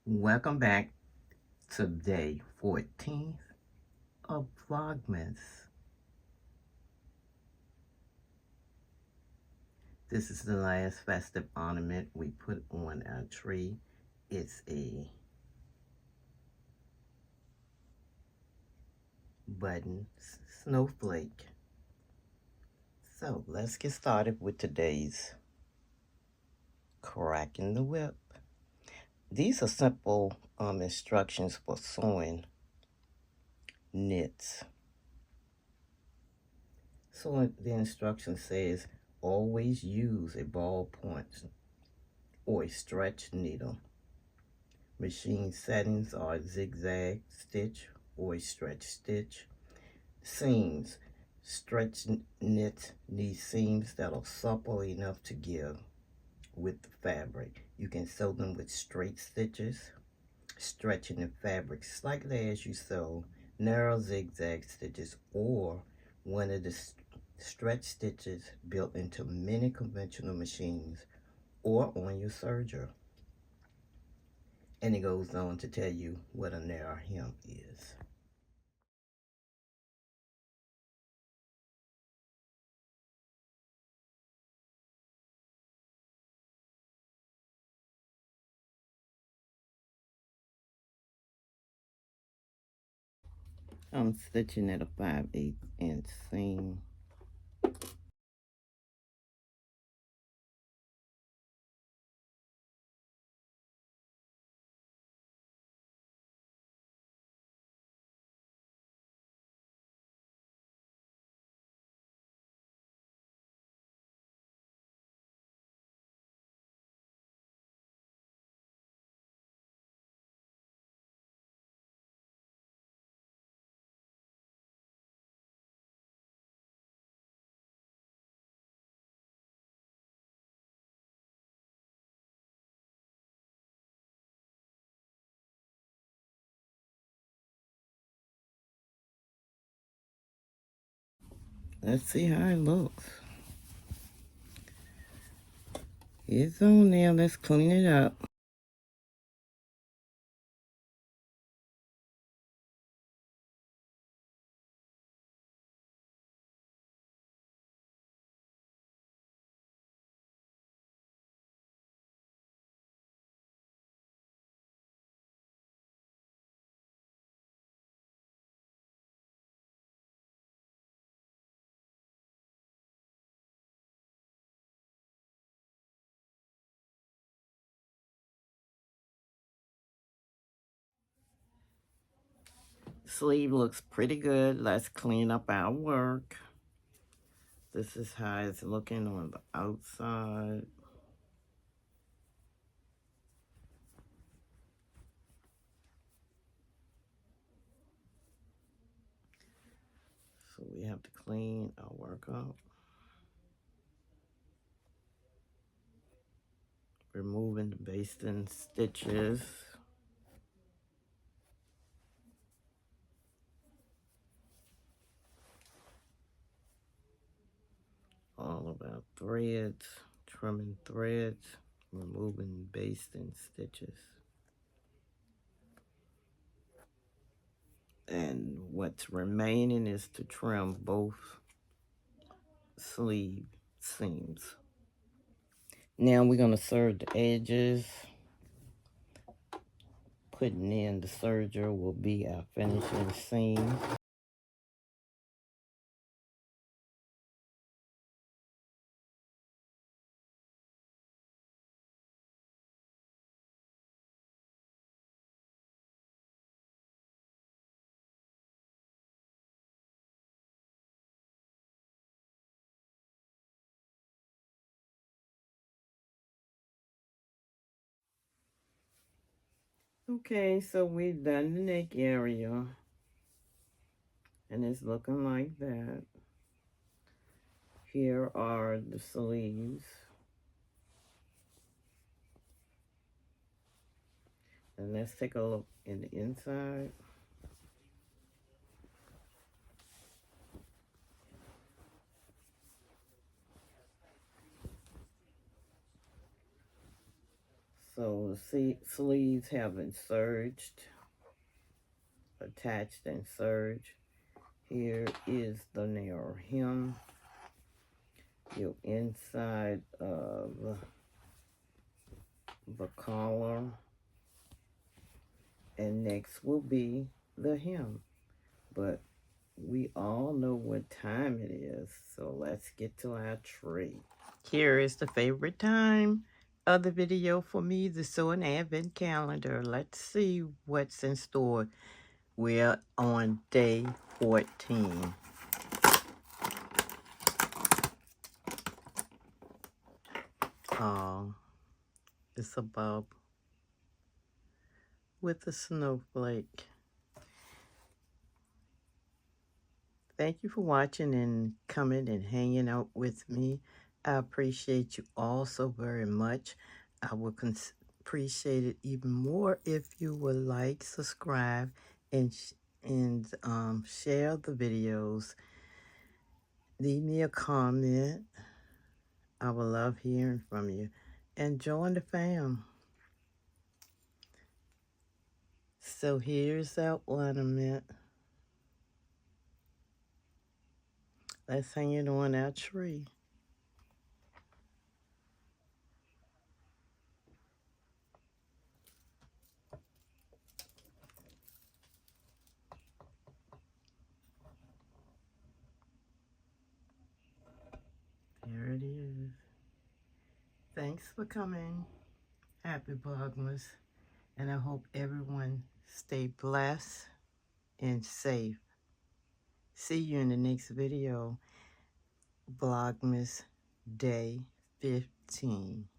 Welcome back to day 14th of Vlogmas. This is the last festive ornament we put on our tree. It's a button snowflake. So let's get started with today's cracking the whip. These are simple instructions for sewing knits. So the instruction says always use a ballpoint or a stretch needle. Machine settings are zigzag stitch or a stretch stitch. Seams. Stretch knit needs seams that are supple enough to give with the fabric. You can sew them with straight stitches, stretching the fabric slightly as you sew, narrow zigzag stitches, or one of the stretch stitches built into many conventional machines or on your serger. And it goes on to tell you what a narrow hem is. I'm stitching at a 5/8 inch seam. Let's see how it looks. It's on there. Let's clean it up. Sleeve looks pretty good. Let's clean up our work. This is how it's looking on the outside. So we have to clean our work up. Removing the basting stitches. All of our threads. Trimming threads. Removing basting stitches. And what's remaining is to trim both sleeve seams. Now we're going to serge the edges. Putting in the serger will be our finishing seam. Okay, so we've done the neck area. And it's looking like that. Here are the sleeves. And let's take a look in the inside. So the sleeves have been serged, attached and serged. Here is the narrow hem. Your inside of the collar. And next will be the hem. But we all know what time it is, so let's get to our tree. Here is the favorite time of the video for me, the sewing advent calendar. Let's see what's in store. We're on day 14. It's a bulb with a snowflake. Thank you for watching and coming and hanging out with me. I appreciate you all so very much. I would appreciate it even more if you would like, subscribe, and share the videos. Leave me a comment. I would love hearing from you. And join the fam. So here's that ornament. Let's hang it on our tree. There it is. Thanks for coming. Happy Vlogmas. And I hope everyone stay blessed and safe. See you in the next video. Vlogmas Day 15.